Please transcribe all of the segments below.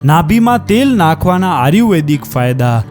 નાભીમાં તેલ નાખવાના આયુર્વેદિક ફાયદા.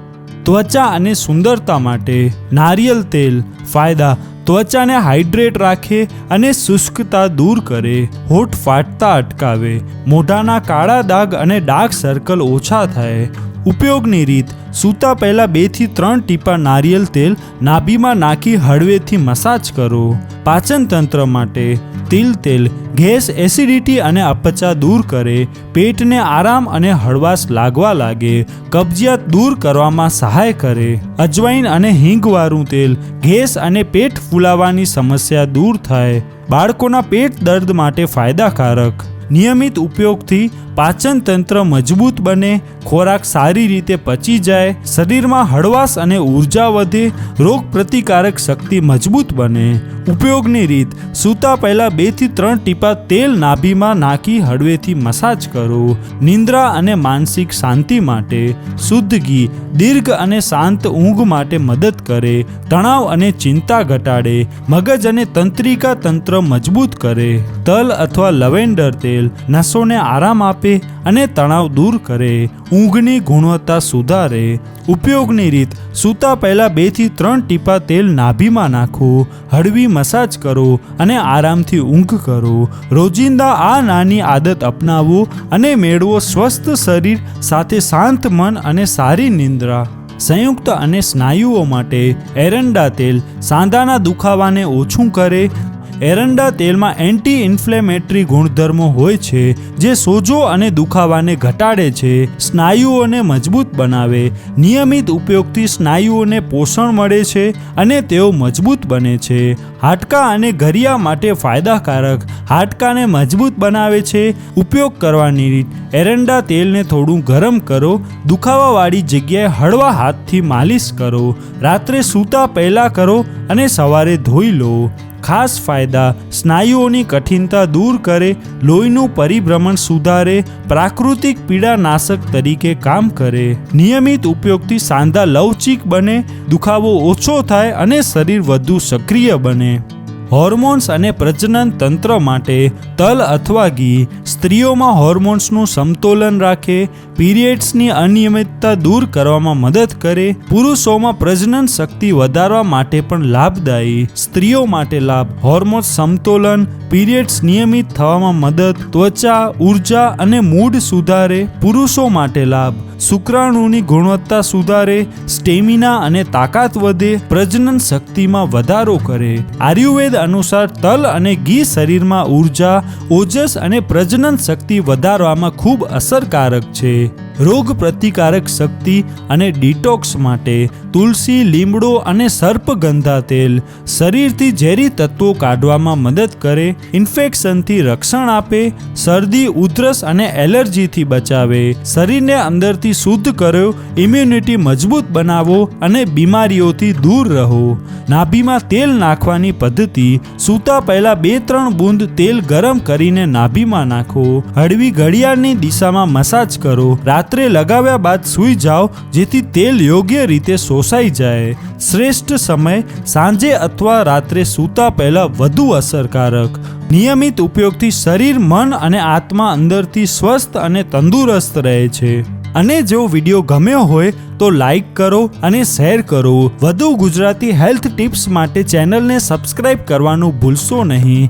ત્વચા અને સુંદરતા માટે નારિયેળ તેલ. ફાયદા: ત્વચાને હાઇડ્રેટ રાખે અને શુષ્કતા દૂર કરે, હોઠ ફાટતા અટકાવે, મોઢાના કાળા ડાઘ અને ડાર્ક સર્કલ ઓછા થાય. ઉપયોગની રીત: સૂતા પહેલાં 2 થી 3 ટીપા નારિયેળ તેલ નાભીમાં નાખી હળવેથી મસાજ કરો. પાચન તંત્ર માટે તિલ તેલ ગેસ, એસિડિટી અને અપચા દૂર કરે, પેટને આરામ અને હળવાશ લાગવા લાગે, કબજિયાત દૂર કરવામાં સહાય કરે. અજવાઈન અને હિંગવાળું તેલ ગેસ અને પેટ ફૂલાવાની સમસ્યા દૂર થાય. બાળકોના પેટ દર્દ માટે ફાયદાકારક. નિયમિત ઉપયોગથી પાચન તંત્ર મજબૂત બને, ખોરાક સારી રીતે પચી જાય, શરીરમાં હળવાશ અને ઉર્જા વધે, રોગ પ્રતિકારક શક્તિ મજબૂત બને. ઉપયોગની રીત: સૂતા પહેલાં 2 થી 3 ટીપા તેલ નાભીમાં નાખી હળવેથી મસાજ કરો. નિંદ્રા અને માનસિક શાંતિ માટે શુદ્ધ ઘી દીર્ઘ અને શાંત ઊંઘ માટે મદદ કરે, તણાવ અને ચિંતા ઘટાડે, મગજ અને તંત્રિકા તંત્ર મજબૂત કરે. તલ અથવા લવેન્ડર તેલ નસોને આરામ આપે અને તણાવ દૂર કરે, ઊંઘની ગુણવત્તા સુધારે. ઉપયોગની રીત: સૂતા પહેલાં 2 થી 3 ટીપા તેલ નાભીમાં નાખો, હળવી મસાજ કરો અને આરામથી ઊંઘ કરો. રોજિંદા આ નાની આદત અપનાવો અને મેળવો સ્વસ્થ શરીર સાથે શાંત મન અને સારી નિંદ્રા. સંયુક્ત અને સ્નાયુઓ માટે એરંડા તેલ સાંધાના દુખાવાને ઓછું કરે. એરંડા તેલમાં એન્ટી ઇન્ફ્લેમેટરી ગુણધર્મો હોય છે જે સોજો અને દુખાવાને ઘટાડે છે, સ્નાયુઓને મજબૂત બનાવે. નિયમિત ઉપયોગથી સ્નાયુઓને પોષણ મળે છે અને તેઓ મજબૂત બને છે. હાડકાં અને ઘરિયા માટે ફાયદાકારક. હાડકાંને મજબૂત બનાવે છે. ઉપયોગ કરવાની રીત: એરંડા તેલને થોડું ગરમ કરો, દુખાવાવાળી જગ્યાએ હળવા હાથથી માલિશ કરો. રાત્રે સૂતા પહેલાં કરો અને સવારે ધોઈ લો. ખાસ ફાયદા: સ્નાયુઓની કઠિનતા દૂર કરે, લોહીનું પરિભ્રમણ સુધારે, પ્રાકૃતિક પીડાનાશક તરીકે કામ કરે. નિયમિત ઉપયોગથી સાંધા લવચીક બને, દુખાવો ઓછો થાય અને શરીર વધુ સક્રિય બને. હોર્મોન્સ અને પ્રજનન તંત્ર માટે તલ અથવા ઘી સ્ત્રીઓમાં હોર્મોન્સનું સમતોલન રાખે, પીરિયડ્સની અનિયમિતતા દૂર કરવામાં મદદ કરે, પુરુષોમાં પ્રજનન શક્તિ વધારવા માટે પણ લાભદાયી. સ્ત્રીઓ માટે લાભ: હોર્મોન્સ સમતોલન, પીરિયડ્સ નિયમિત થવામાં મદદ, ત્વચા, ઉર્જા અને મૂડ સુધારે. પુરુષો માટે લાભ: શુક્રાણુની ગુણવત્તા સુધારે, સ્ટેમિના અને તાકાત વધે, પ્રજનન શક્તિમાં વધારો કરે. આયુર્વેદ અનુસાર તલ અને ઘી શરીરમાં ઉર્જા, ઓજસ અને પ્રજનન શક્તિ વધારવામાં ખૂબ અસરકારક છે. રોગ પ્રતિકારક શક્તિ અને ડિટોક્સ માટે તુલસી, લીમડો અને સર્પગંધા તેલ શરીરથી ઝેરી તત્વો કાઢવામાં મદદ કરે, ઇન્ફેક્શનથી રક્ષણ આપે, શરદી, ઉધરસ અને એલર્જીથી બચાવે, શરીરને અંદરથી શુદ્ધ કરો, ઇમ્યુનિટી મજબૂત બનાવો અને બીમારીઓથી દૂર રહો. નાભીમાં તેલ નાખવાની પદ્ધતિ: સૂતા પહેલા 2-3 બૂંદ તેલ ગરમ કરીને નાભીમાં નાખો. હળવી ઘડિયાળની દિશામાં મસાજ કરો. રાત્રે લગાવ્યા બાદ સૂઈ જાઓ જેથી તેલ યોગ્ય રીતે શોષાઈ જાય. શ્રેષ્ઠ સમય: સાંજે અથવા રાત્રે સૂતા પહેલા વધુ અસરકારક. નિયમિત ઉપયોગથી શરીર, મન અને આત્મા અંદરથી સ્વસ્થ અને તંદુરસ્ત રહે છે. અને જો વિડીયો ગમ્યો હોય તો લાઈક કરો અને શેર કરો. વધુ ગુજરાતી હેલ્થ ટિપ્સ માટે ચેનલને સબસ્ક્રાઇબ કરવાનું ભૂલશો નહીં.